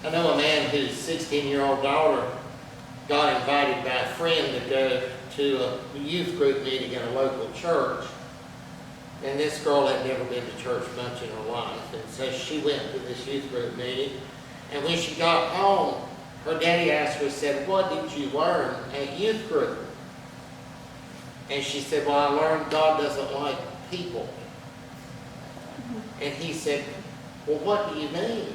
I know a man whose 16-year-old daughter got invited by a friend to go to a youth group meeting in a local church. And this girl had never been to church much in her life. And so she went to this youth group meeting. And when she got home, her daddy asked her, said, "What did you learn at youth group?" And she said, "Well, I learned God doesn't like people." And he said, "Well, what do you mean?"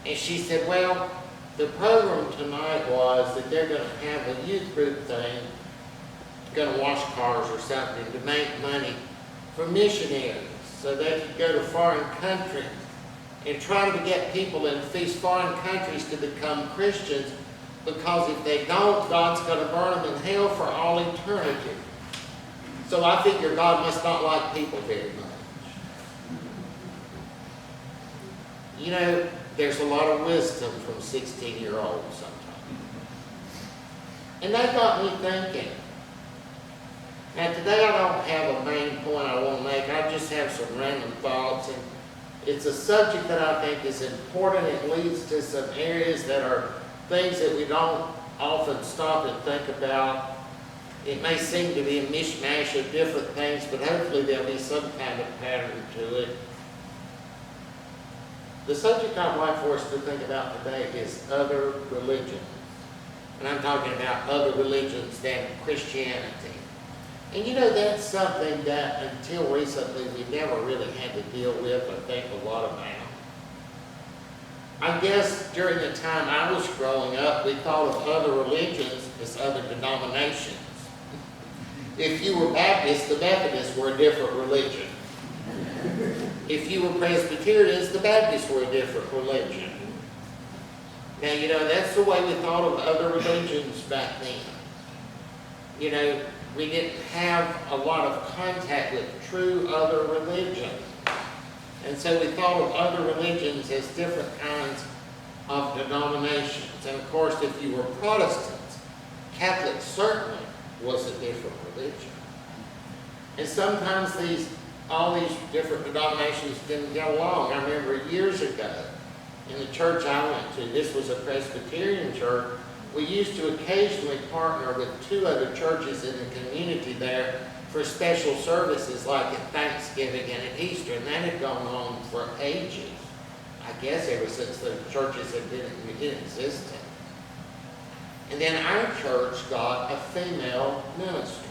And she said, "Well, the program tonight was that they're going to have a youth group thing, going to wash cars or something to make money for missionaries so they could go to foreign countries and try to get people in these foreign countries to become Christians, because if they don't, God's going to burn them in hell for all eternity. So I figure God must not like people very much." You know, there's a lot of wisdom from 16-year-olds sometimes. And that got me thinking. Now today I don't have a main point I want to make. I just have some random thoughts. And it's a subject that I think is important. It leads to some areas that are things that we don't often stop and think about. It may seem to be a mishmash of different things, but hopefully there'll be some kind of pattern to it. The subject I'd like for us to think about today is other religions. And I'm talking about other religions than Christianity. And you know, that's something that until recently we never really had to deal with or think a lot about. I guess during the time I was growing up, we thought of other religions as other denominations. If you were Baptist, the Methodists were a different religion. If you were Presbyterians, the Baptists were a different religion. Now, you know, that's the way we thought of other religions back then. You know, we didn't have a lot of contact with true other religions. And so we thought of other religions as different kinds of denominations. And of course, if you were Protestants, Catholic certainly was a different religion. And sometimes all these different denominations didn't get along. I remember years ago in the church I went to, this was a Presbyterian church, we used to occasionally partner with two other churches in the community there for special services like at Thanksgiving and at Easter, and that had gone on for ages. I guess ever since the churches had been in existence. And then our church got a female minister.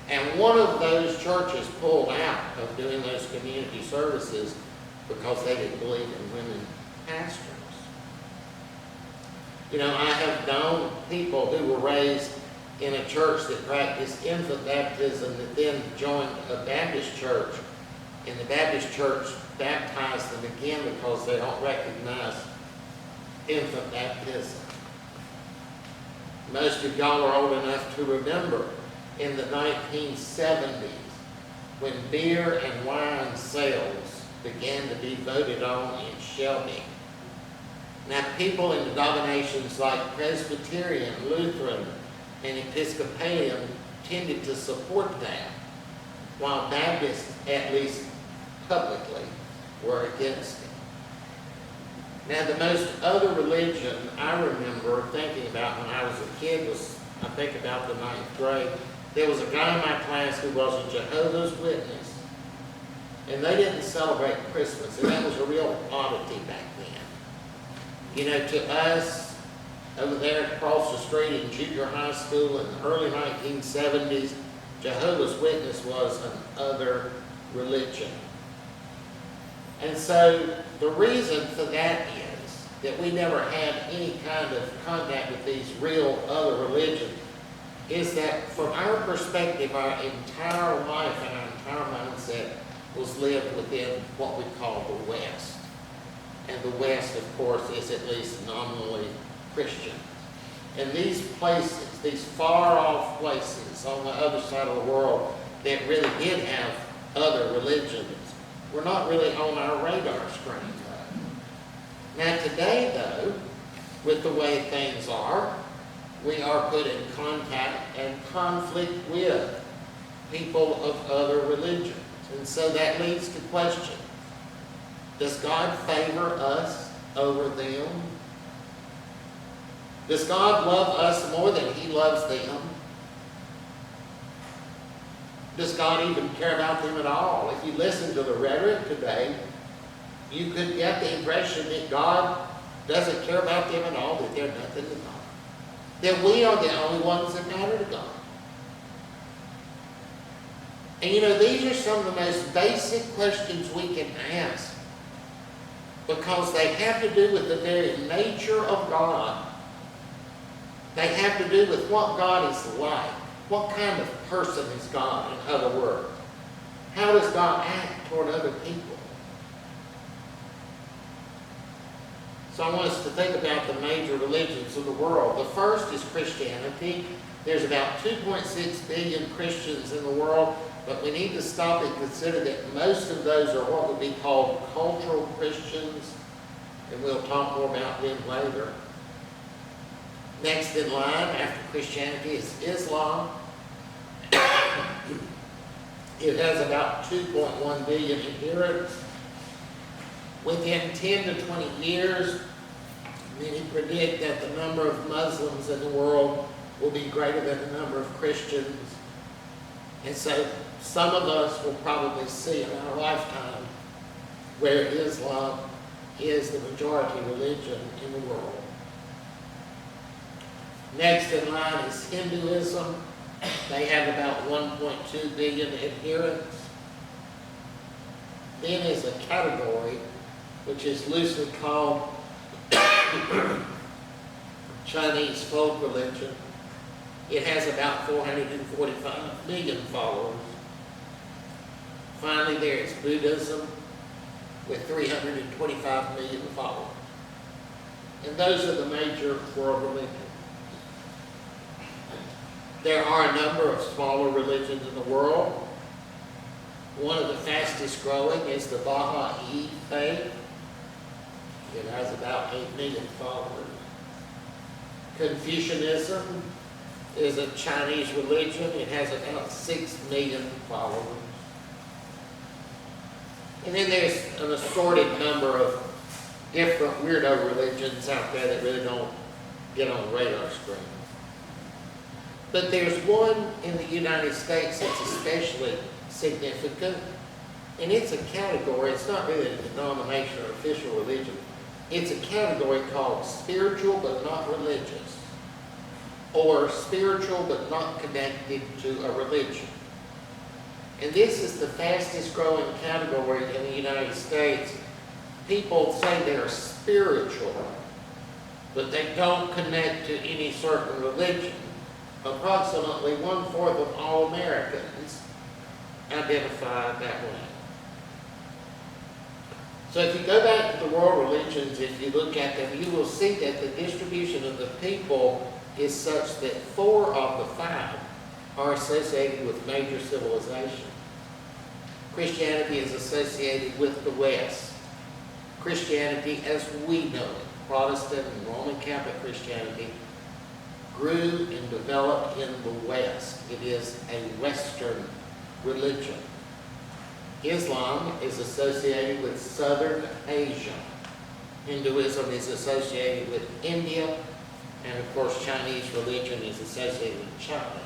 And one of those churches pulled out of doing those community services because they didn't believe in women pastors. You know, I have known people who were raised in a church that practiced infant baptism that then joined a Baptist church, and the Baptist church baptized them again because they don't recognize infant baptism. Most of y'all are old enough to remember in the 1970s when beer and wine sales began to be voted on in Shelby. Now, people in denominations like Presbyterian, Lutheran, and Episcopalian tended to support that, while Baptists, at least publicly, were against it. Now, the most other religion I remember thinking about when I was a kid was, I think about the 9th grade. There was a guy in my class who was a Jehovah's Witness, and they didn't celebrate Christmas, and that was a real oddity back then. You know, to us, over there across the street in junior high school in the early 1970s, Jehovah's Witness was an other religion. And so the reason for that is that we never had any kind of contact with these real other religions is that from our perspective, our entire life and our entire mindset was lived within what we call the West. And the West, of course, is at least nominally Christian. And these places, these far-off places on the other side of the world that really did have other religions, were not really on our radar screen. Now today, though, with the way things are, we are put in contact and conflict with people of other religions. And so that leads to question. Does God favor us over Does God love us more than he loves them? Does God even care about them at all? If you listen to the rhetoric today, you could get the impression that God doesn't care about them at all, that they're nothing to God. That we are the only ones that matter to God. And you know, these are some of the most basic questions we can ask because they have to do with the very nature of God. They have to do with what God is like. What kind of person is God, in other words? How does God act toward other people? So I want us to think about the major religions of the world. The first is Christianity. There's about 2.6 billion Christians in the world, but we need to stop and consider that most of those are what would be called cultural Christians, and we'll talk more about them later. Next in line after Christianity is Islam. It has about 2.1 billion adherents. Within 10 to 20 years, many predict that the number of Muslims in the world will be greater than the number of Christians. And so some of us will probably see in our lifetime where Islam is the majority religion in the world. Next in line is Hinduism. They have about 1.2 billion adherents. Then is a category which is loosely called Chinese folk religion. It has about 445 million followers. Finally, there is Buddhism with 325 million followers. And those are the major world religions. There are a number of smaller religions in the world. One of the fastest growing is the Baha'i faith. It has about 8 million followers. Confucianism is a Chinese religion. It has about 6 million followers. And then there's an assorted number of different weirdo religions out there that really don't get on the radar screen. But there's one in the United States that's especially significant, and it's a category. It's not really a denomination or official religion. It's a category called spiritual but not religious, or spiritual but not connected to a religion. And this is the fastest growing category in the United States. People say they're spiritual, but they don't connect to any certain religion. Approximately 1/4 of all Americans identify that way. So if you go back to the world religions, if you look at them, you will see that the distribution of the people is such that 4 of the 5 are associated with major civilization. Christianity is associated with the West. Christianity as we know it, Protestant and Roman Catholic Christianity, grew and developed in the West. It is a Western religion. Islam is associated with Southern Asia. Hinduism is associated with India, and of course Chinese religion is associated with China.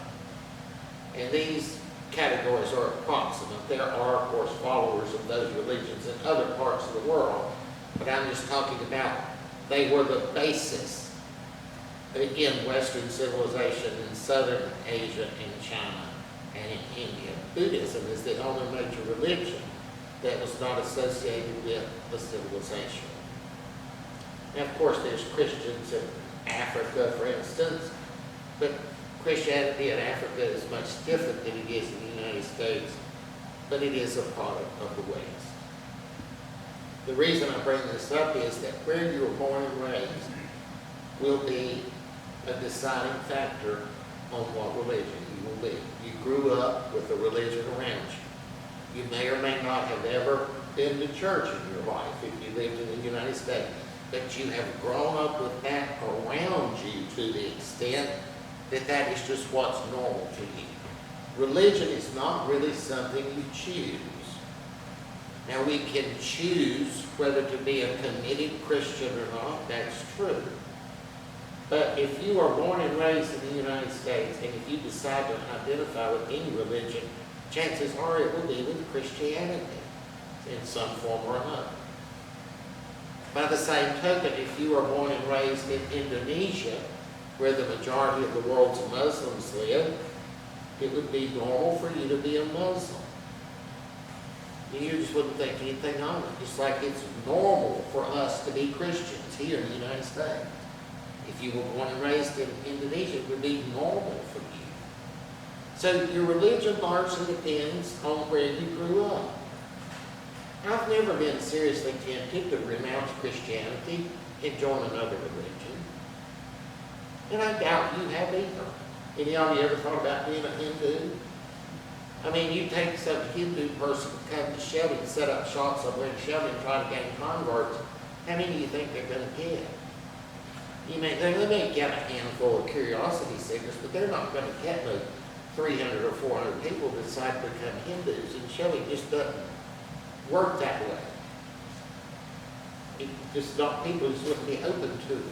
And these categories are approximate. There are, of course, followers of those religions in other parts of the world, but I'm just talking about they were the basis. Again, Western civilization in Southern Asia and China and in India. Buddhism is the only major religion that was not associated with the civilization. Now, of course, there's Christians in Africa, for instance, but Christianity in Africa is much different than it is in the United States, but it is a product of the West. The reason I bring this up is that where you were born and raised will be a deciding factor on what religion you will be. You grew up with a religion around you. You may or may not have ever been to church in your life if you lived in the United States, but you have grown up with that around you to the extent that that is just what's normal to you. Religion is not really something you choose. Now, we can choose whether to be a committed Christian or not. That's true. But if you are born and raised in the United States, and if you decide to identify with any religion, chances are it will be with Christianity in some form or another. By the same token, if you are born and raised in Indonesia, where the majority of the world's Muslims live, it would be normal for you to be a Muslim. You just wouldn't think anything of it. Just like it's normal for us to be Christians here in the United States. If you were born and raised in Indonesia, it would be normal for you. So your religion largely depends on where you grew up. I've never been seriously tempted to renounce Christianity and join another religion. And I doubt you have either. Any of you ever thought about being a Hindu? I mean, you take some Hindu person to come to Shelby and set up shop somewhere in Shelby and try to gain converts. How many do you think they're going to get? They may get a handful of curiosity seekers, but they're not going to get no 300 or 400 people that decide to become Hindus. And Shelby just doesn't work that way. It just not, people just wouldn't be open to it.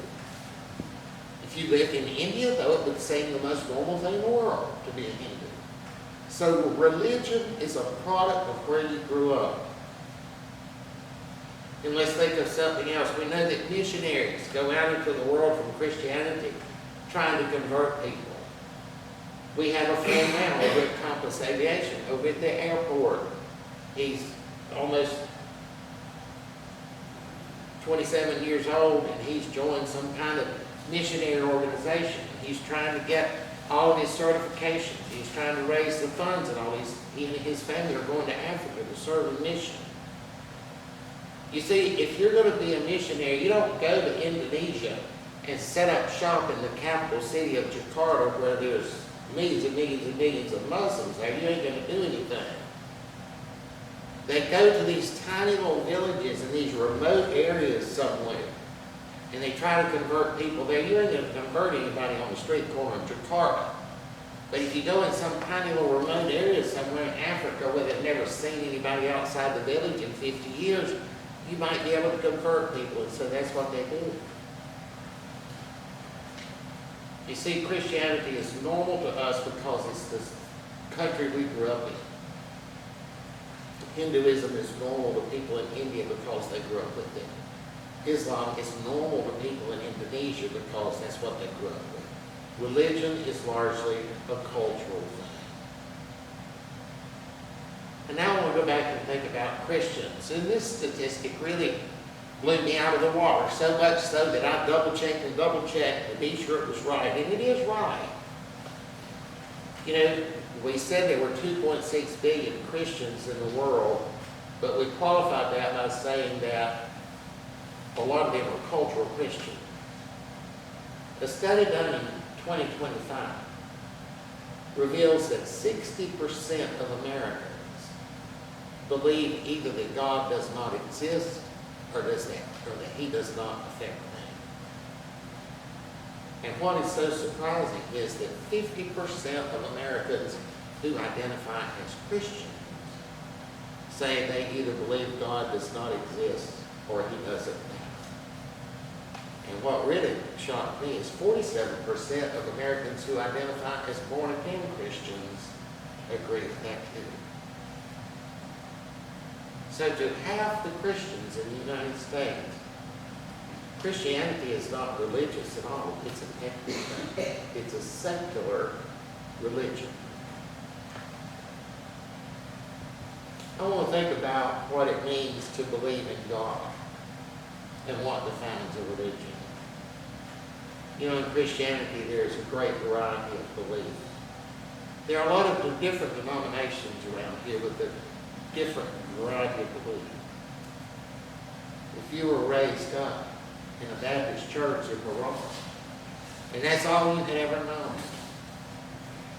If you lived in India, though, it would seem the most normal thing in the world to be a Hindu. So religion is a product of where you grew up. And let's think of something else. We know that missionaries go out into the world from Christianity trying to convert people. We have a friend now over at Compass Aviation, over at the airport. He's almost 27 years old, and he's joined some kind of missionary organization. He's trying to get all of his certifications. He's trying to raise the funds, and all he and his family are going to Africa to serve a mission. You see, if you're going to be a missionary, you don't go to Indonesia and set up shop in the capital city of Jakarta where there's millions and millions and millions of Muslims there. You ain't going to do anything. They go to these tiny little villages in these remote areas somewhere, and they try to convert people there. You ain't going to convert anybody on the street corner of Jakarta. But if you go in some tiny little remote area somewhere in Africa where they've never seen anybody outside the village in 50 years, you might be able to convert people, and so that's what they do. You see, Christianity is normal to us because it's the country we grew up in. Hinduism is normal to people in India because they grew up with it. Islam is normal to people in Indonesia because that's what they grew up with. Religion is largely a cultural thing. And now I want to go back and think about Christians. And this statistic really blew me out of the water, so much so that I double-checked and double-checked to be sure it was right. And it is right. You know, we said there were 2.6 billion Christians in the world, but we qualified that by saying that a lot of them are cultural Christians. A study done in 2025 reveals that 60% of Americans believe either that God does not exist or that he does not affect them. And what is so surprising is that 50% of Americans who identify as Christians say they either believe God does not exist or he doesn't matter. And what really shocked me is 47% of Americans who identify as born-again Christians agree with that too. So to half the Christians in the United States, Christianity is not religious at all. It's an ethnic thing. It's a secular religion. I want to think about what it means to believe in God and what defines a religion. You know, in Christianity, there's a great variety of beliefs. There are a lot of different denominations around here with a different variety of beliefs. If you were raised up in a Baptist church in Morocco, and that's all you had ever known,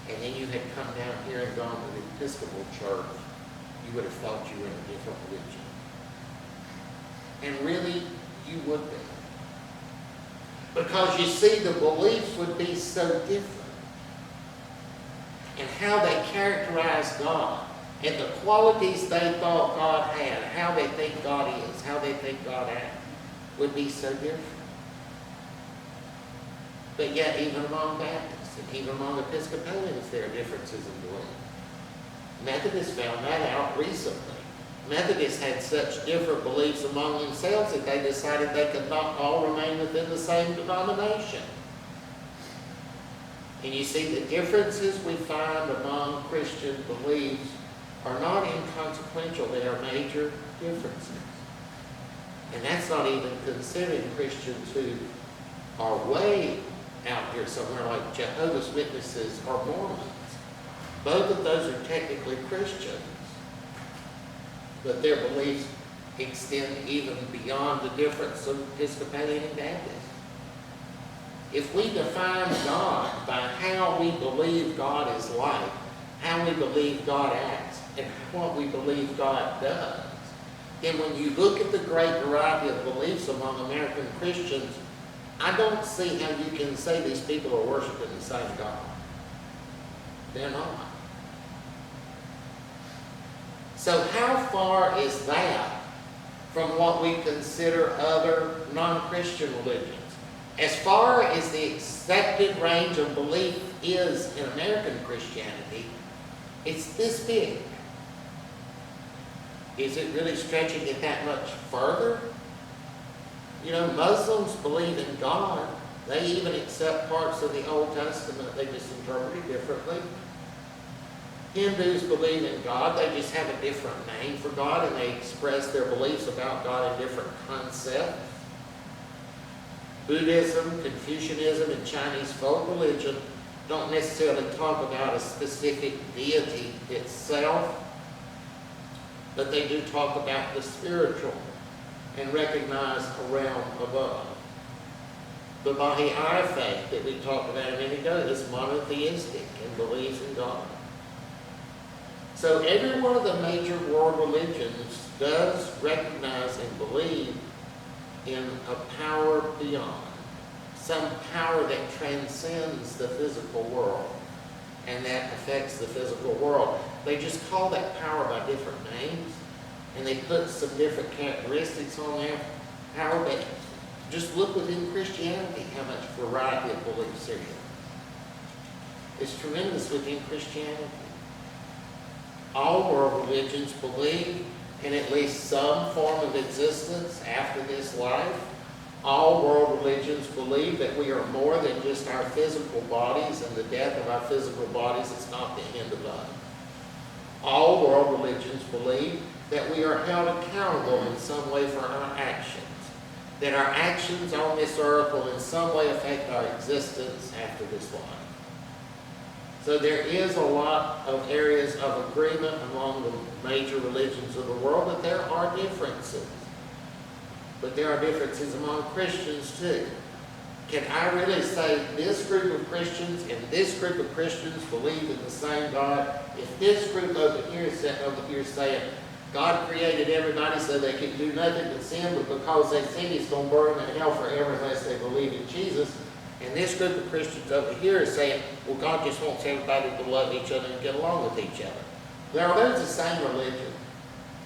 and then you had come down here and gone to the Episcopal church, you would have thought you were in a different religion. And really, you would be. Because you see, the beliefs would be so different. And how they characterize God, and the qualities they thought God had, how they think God is, how they think God acts, would be so different. But yet, even among Baptists and even among Episcopalians, there are differences in belief. Methodists found that out recently. Methodists had such different beliefs among themselves that they decided they could not all remain within the same denomination. And you see, the differences we find among Christian beliefs are not inconsequential. They are major differences. And that's not even considering Christians who are way out here somewhere like Jehovah's Witnesses or Mormons. Both of those are technically Christians, but their beliefs extend even beyond the difference of Episcopalian and Baptist. If we define God by how we believe God is like, how we believe God acts, and what we believe God does, then when you look at the great variety of beliefs among American Christians, I don't see how you can say these people are worshiping the same God. They're not. So how far is that from what we consider other non-Christian religions? As far as the accepted range of belief is in American Christianity, it's this big. Is it really stretching it that much further? You know, Muslims believe in God. They even accept parts of the Old Testament. They just interpret it differently. Hindus believe in God. They just have a different name for God, and they express their beliefs about God in different concepts. Buddhism, Confucianism, and Chinese folk religion don't necessarily talk about a specific deity itself, but they do talk about the spiritual and recognize a realm above. The Baha'i faith that we talked about a minute ago is monotheistic and believes in God. So every one of the major world religions does recognize and believe in a power beyond, some power that transcends the physical world and that affects the physical world. They just call that power by different names, and they put some different characteristics on their power, but just look within Christianity how much variety of beliefs there is. It's tremendous within Christianity. All world religions believe in at least some form of existence after this life. All world religions believe that we are more than just our physical bodies, and the death of our physical bodies is not the end of us. All world religions believe that we are held accountable in some way for our actions, that our actions on this earth will in some way affect our existence after this life. So there is a lot of areas of agreement among the major religions of the world, but there are differences. But there are differences among Christians too. Can I really say this group of Christians and this group of Christians believe in the same God? If this group over here is sitting over here saying God created everybody so they could do nothing but sin, but because they sin, He's going to burn them in hell forever unless they believe in Jesus. And this group of Christians over here is saying, well, God just wants everybody to love each other and get along with each other. Now, are those the same religion?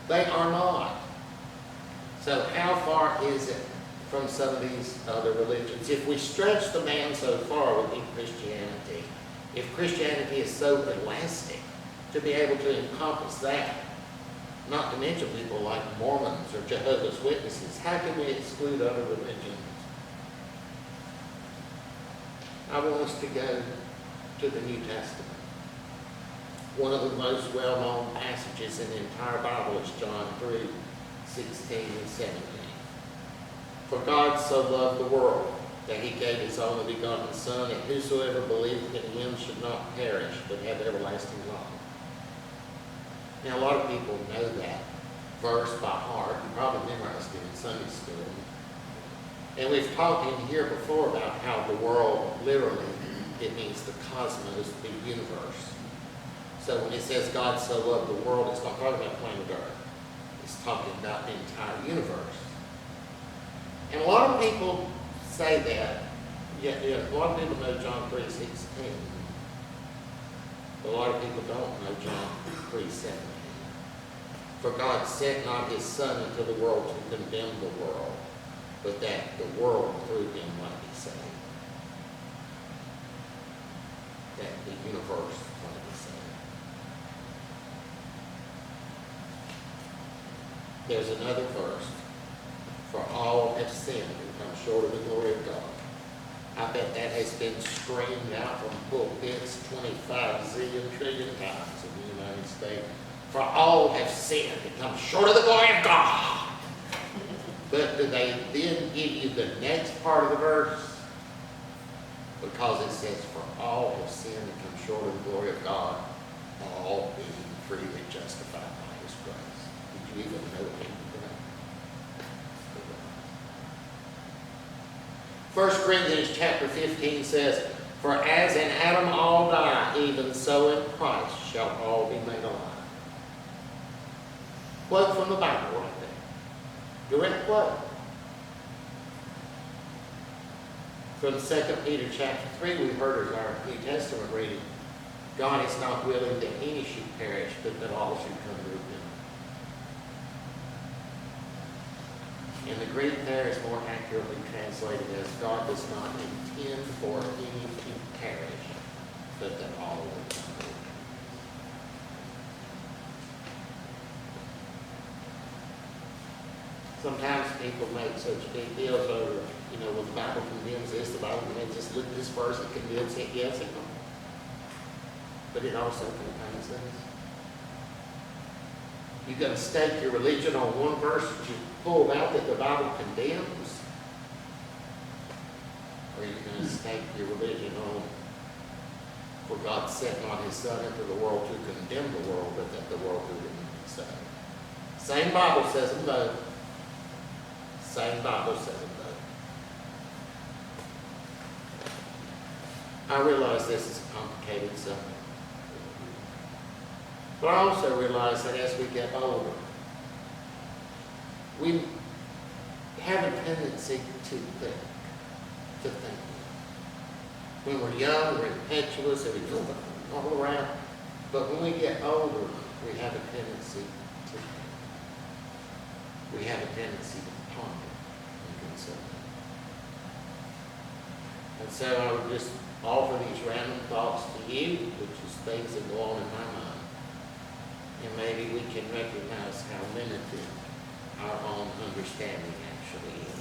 They are not. So how far is it from some of these other religions? If we stretch the man so far within Christianity, if Christianity is so elastic to be able to encompass that, not to mention people like Mormons or Jehovah's Witnesses, how can we exclude other religions? I want us to go to the New Testament. One of the most well-known passages in the entire Bible is John 3:16 and 17. For God so loved the world that He gave His only begotten Son, that whosoever believeth in Him should not perish, but have everlasting life. Now, a lot of people know that verse by heart. You probably memorized it in Sunday school. And we've talked in here before about how the world, literally, it means the cosmos, the universe. So when it says God so loved the world, it's not talking about planet Earth. It's talking about the entire universe. And a lot of people say that. Yeah, a lot of people know John 3:16. But a lot of people don't know John 3:17. For God sent not His Son into the world to condemn the world, but that the world through Him might be saved. that the universe plainly said. There's another verse. For all have sinned and come short of the glory of God. I bet that has been screamed out from pulpits 25 zillion trillion times in the United States. For all have sinned and come short of the glory of God. But do they then give you the next part of the verse? Because it says, for all have sinned and come short of the glory of God, all being freely justified by his grace. Did you even know him today? 1 Corinthians chapter 15 says, for as in Adam all die, even so in Christ shall all be made alive. Quote from the Bible right there. Direct quote. From 2 Peter chapter 3, we heard as our New Testament reading, God is not willing that any should perish, but that all should come to repentance. In the Greek there is more accurately translated as God does not intend for any to perish, but that all will come to repentance. Sometimes people make such big deals over, when the Bible condemns this, the Bible condemns this, look at this verse, it condemns it, yes, it will. But it also contains this. You're going to stake your religion on one verse that you pulled out that the Bible condemns? Or are you going to stake your religion on, for God sent not his Son into the world to condemn the world, but that the world through him be saved? Same Bible says them both. Same Bible says them both. I realize this is a complicated subject. But I also realize that as we get older, we have a tendency to think. When we're young, we're impetuous, and we go all around. But when we get older, we have a tendency to think. We have a tendency to ponder and consider. And so I would just offer these random thoughts to you, which is things that go on in my mind. And maybe we can recognize how limited our own understanding actually is.